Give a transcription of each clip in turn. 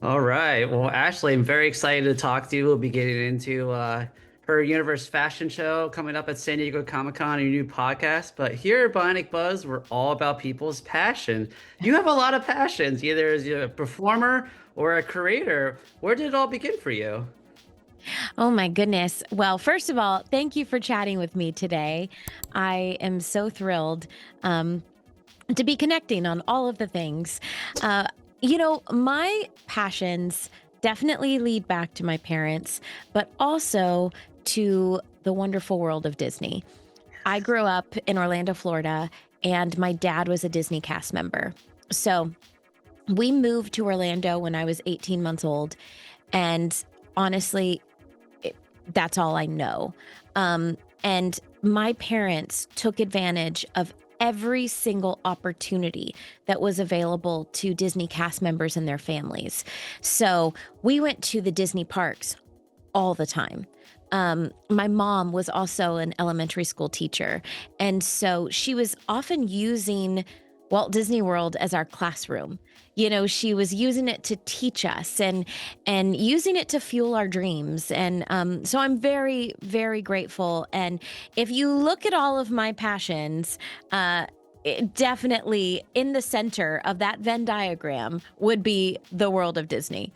All right. Well, Ashley, I'm very excited to talk to you. We'll be getting into her Universe fashion show coming up at San Diego Comic-Con, your new podcast. But here at Bionic Buzz, we're all about people's passion. You have a lot of passions, either as a performer or a creator. Where did it all begin for you? Oh my goodness. Well, first of all, thank you for chatting with me today. I am so thrilled um, to be connecting on all of the things. My passions definitely lead back to my parents, but also to the wonderful world of Disney. I grew up in Orlando, Florida, and my dad was a Disney cast member. So we moved to Orlando when I was 18 months old. And honestly, that's all I know. And my parents took advantage of every single opportunity that was available to Disney cast members and their families. So we went to the Disney parks all the time. My mom was also an elementary school teacher. And so she was often using Walt Disney World as our classroom. She was using it to teach us and using it to fuel our dreams. And so I'm very, very grateful. And if you look at all of my passions, definitely in the center of that Venn diagram would be the world of Disney.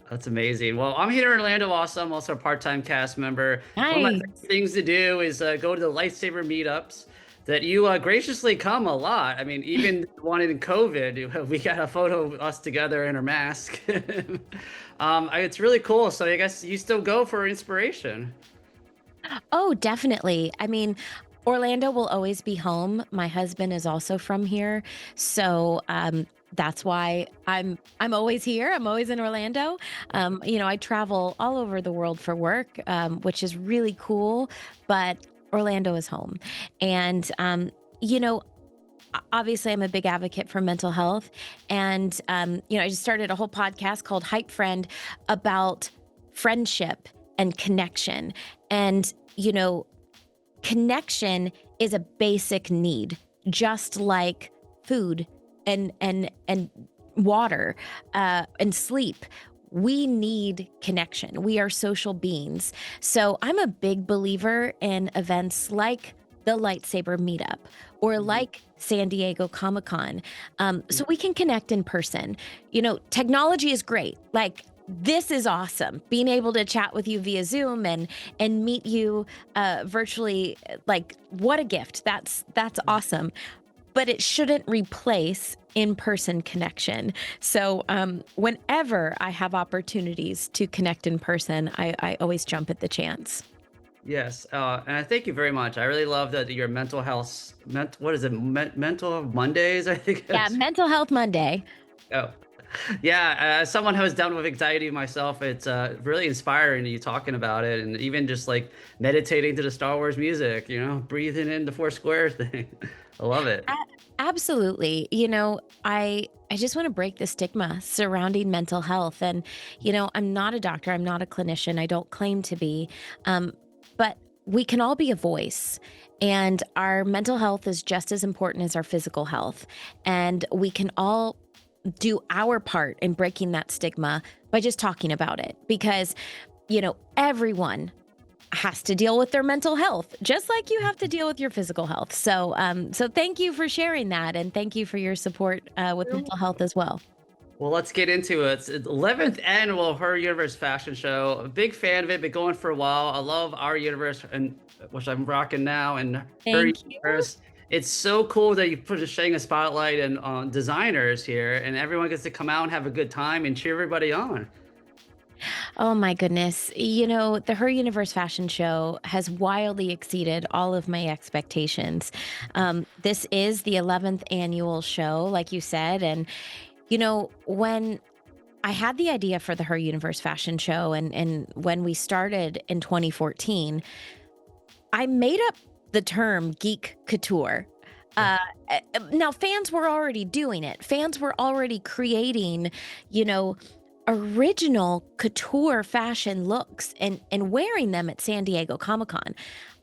That's amazing. Well, I'm here in Orlando also. I'm also a part-time cast member. One of my favorite Nice. things to do is go to the lightsaber meetups that you graciously come a lot. I mean, even the one in COVID, we got a photo of us together in our mask. It's really cool. So I guess you still go for inspiration. Oh, definitely. I mean, Orlando will always be home. My husband is also from here, so that's why I'm always here. I'm always in Orlando. I travel all over the world for work, which is really cool. But Orlando is home, and obviously I'm a big advocate for mental health, and I just started a whole podcast called Hypefriend about friendship and connection, and connection is a basic need, just like food and water and sleep. We need connection. We are social beings. So I'm a big believer in events like the lightsaber meetup or Mhm. like San Diego Comic Con, so we can connect in person. Technology is great. Like, this is awesome. Being able to chat with you via Zoom and meet you virtually, like, what a gift. That's awesome. But it shouldn't replace in-person connection. So whenever I have opportunities to connect in person, I always jump at the chance. Yes, and I thank you very much. I really love that your mental health, what is it, mental Mondays, I think Yeah, it's. Mental Health Monday. Oh, yeah. As someone who's dealt with anxiety myself, it's really inspiring you talking about it, and even just like meditating to the Star Wars music, breathing in the four square thing. I love it. A- Absolutely. I just want to break the stigma surrounding mental health. And, I'm not a doctor, I'm not a clinician, I don't claim to be. Um, but we can all be a voice. And our mental health is just as important as our physical health. And we can all do our part in breaking that stigma by just talking about it. Because, everyone has to deal with their mental health, just like you have to deal with your physical health. So thank you for sharing that, and thank you for your support with mental health as well. Well, let's get into it. It's the 11th annual Her Universe fashion show. A big fan of it, been going for a while. I love our universe, and which I'm rocking now, and Her Thank you. Universe. It's so cool that you put a shining a spotlight and on designers here, and everyone gets to come out and have a good time and cheer everybody on. Oh my goodness. The Her Universe fashion show has wildly exceeded all of my expectations. This is the 11th annual show, like you said. And, when I had the idea for the Her Universe fashion show and when we started in 2014, I made up the term geek couture. Uh, Now, fans were already doing it. Fans were already creating, you know, original couture fashion looks and wearing them at San Diego Comic Con.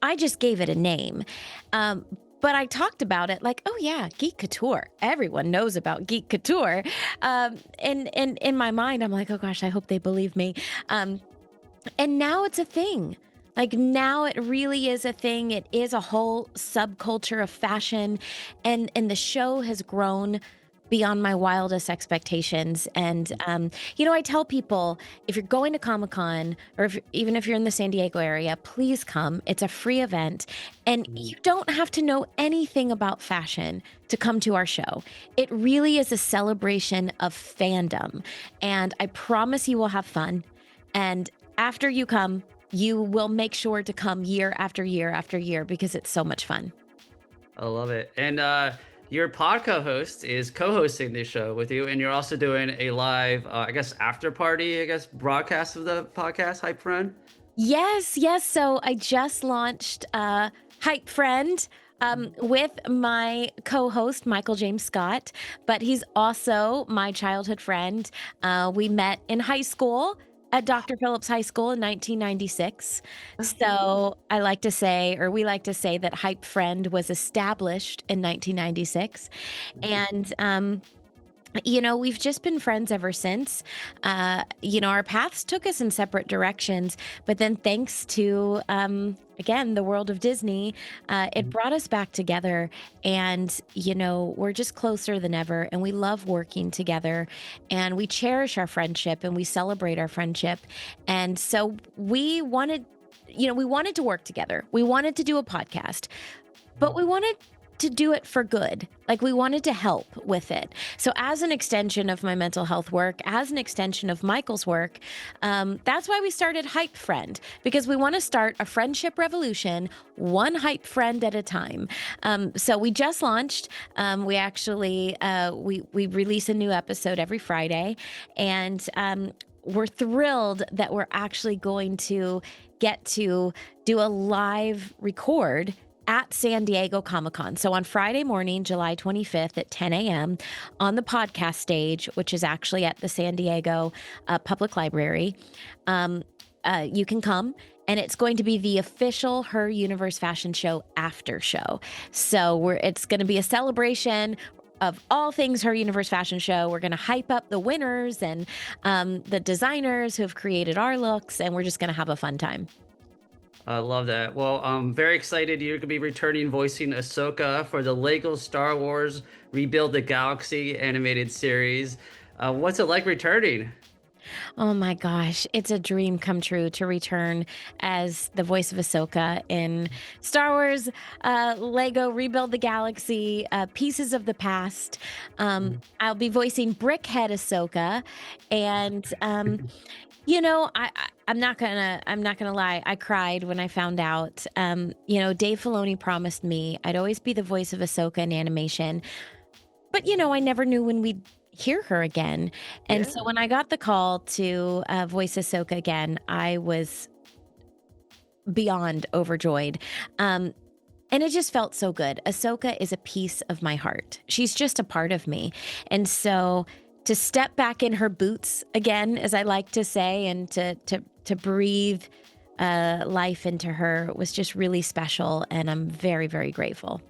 I just gave it a name. Um, but I talked about it like, oh yeah, geek couture. Everyone knows about geek couture. And in my mind, I'm like, oh gosh, I hope they believe me. And now it's a thing. Like now it really is a thing. It is a whole subculture of fashion, and the show has grown beyond my wildest expectations. And I tell people, if you're going to Comic-Con, or even if you're in the San Diego area, please come. It's a free event, and you don't have to know anything about fashion to come to our show. It really is a celebration of fandom, and I promise you will have fun. And after you come, you will make sure to come year after year after year, because it's so much fun. I love it. And your podcast host is co-hosting this show with you, and you're also doing a live, I guess, after party, broadcast of the podcast, Hypefriend. Yes. So I just launched Hypefriend with my co-host, Michael James Scott, but he's also my childhood friend. We met in high school at Dr. Phillips High School in 1996. So I like to say, or we like to say, that Hypefriend was established in 1996. And, we've just been friends ever since. Our paths took us in separate directions, but then thanks to, again, the world of Disney, it brought us back together. And, we're just closer than ever, and we love working together, and we cherish our friendship, and we celebrate our friendship. And so we wanted to work together. We wanted to do a podcast, but we wanted to do it for good. Like, we wanted to help with it. So as an extension of my mental health work, as an extension of Michael's work, that's why we started Hypefriend, because we want to start a friendship revolution, one hype friend at a time. So we just launched. We actually, we release a new episode every Friday, and we're thrilled that we're actually going to get to do a live record at San Diego Comic-Con. So on Friday morning, July 25th at 10 a.m. on the podcast stage, which is actually at the San Diego Public Library, you can come, and it's going to be the official Her Universe Fashion Show after show. So it's going to be a celebration of all things Her Universe Fashion Show. We're going to hype up the winners and the designers who have created our looks, and we're just going to have a fun time. I love that. Well, I'm very excited. You're going to be returning voicing Ahsoka for the Lego Star Wars Rebuild the Galaxy animated series. What's it like returning? Oh my gosh, it's a dream come true to return as the voice of Ahsoka in Star Wars Lego Rebuild the Galaxy, Pieces of the Past. I'll be voicing Brickhead Ahsoka, and I'm not gonna lie. I cried when I found out. Dave Filoni promised me I'd always be the voice of Ahsoka in animation, but I never knew when we'd hear her again. And so when I got the call to voice Ahsoka again, I was beyond overjoyed. And it just felt so good. Ahsoka is a piece of my heart. She's just a part of me. And so to step back in her boots again, as I like to say, and to breathe life into her was just really special. And I'm very, very grateful.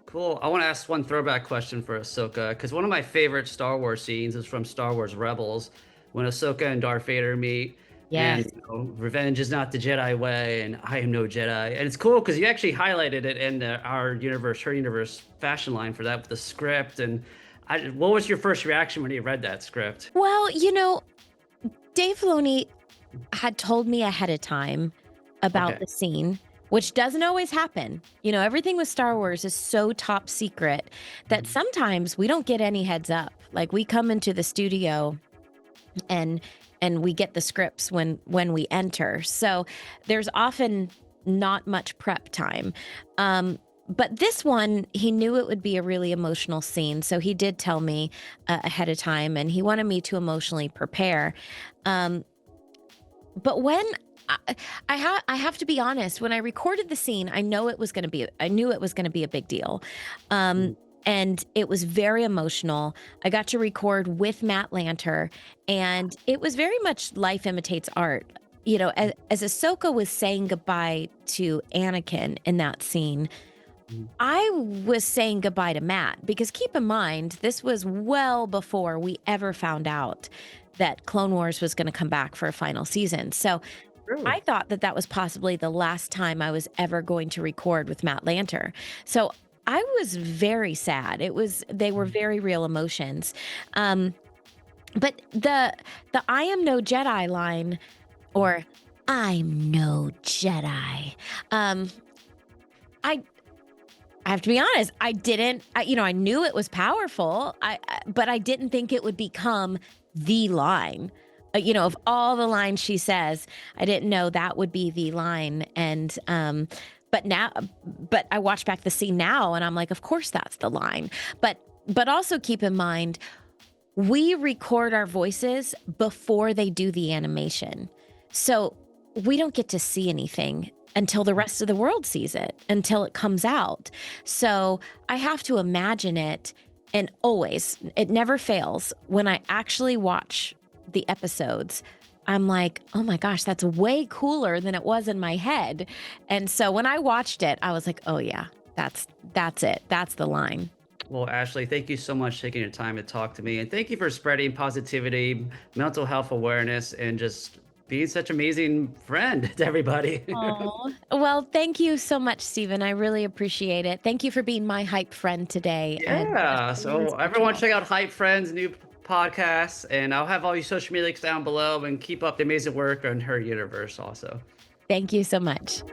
Cool. I want to ask one throwback question for Ahsoka, because one of my favorite Star Wars scenes is from Star Wars Rebels, when Ahsoka and Darth Vader meet. Yes. And revenge is not the Jedi way, and I am no Jedi. And it's cool because you actually highlighted it in Her Universe fashion line for that with the script. And what was your first reaction when you read that script? Well, Dave Filoni had told me ahead of time about the scene, which doesn't always happen. Everything with Star Wars is so top secret that sometimes we don't get any heads up. Like, we come into the studio and we get the scripts when we enter. So there's often not much prep time. But this one, he knew it would be a really emotional scene. So he did tell me ahead of time, and he wanted me to emotionally prepare. But when I have to be honest, when I recorded the scene, I knew it was going to be a big deal. And it was very emotional. I got to record with Matt Lanter, and it was very much life imitates art. As Ahsoka was saying goodbye to Anakin in that scene, I was saying goodbye to Matt because keep in mind, this was well before we ever found out that Clone Wars was going to come back for a final season. So True. I thought that that was possibly the last time I was ever going to record with Matt Lanter. So I was very sad. They were very real emotions. Um, but the I am no Jedi line, or I'm no Jedi. Um, I I have to be honest. I knew it was powerful. But I didn't think it would become the line. Of all the lines she says, I didn't know that would be the line. But I watch back the scene now, and I'm like, of course that's the line. But also keep in mind, we record our voices before they do the animation, so we don't get to see anything until the rest of the world sees it, until it comes out. So I have to imagine it, and always, it never fails. When I actually watch the episodes, I'm like, oh my gosh, that's way cooler than it was in my head. And so when I watched it, I was like, oh yeah, that's it. That's the line. Well, Ashley, thank you so much for taking your time to talk to me. And thank you for spreading positivity, mental health awareness, and just being such an amazing friend to everybody. Oh, well, thank you so much, Stephen. I really appreciate it. Thank you for being my hype friend today. And Yeah. just being So everyone special. check out Hype Friends' new podcast. And I'll have all your social media links down below, and keep up the amazing work on her universe also. Thank you so much.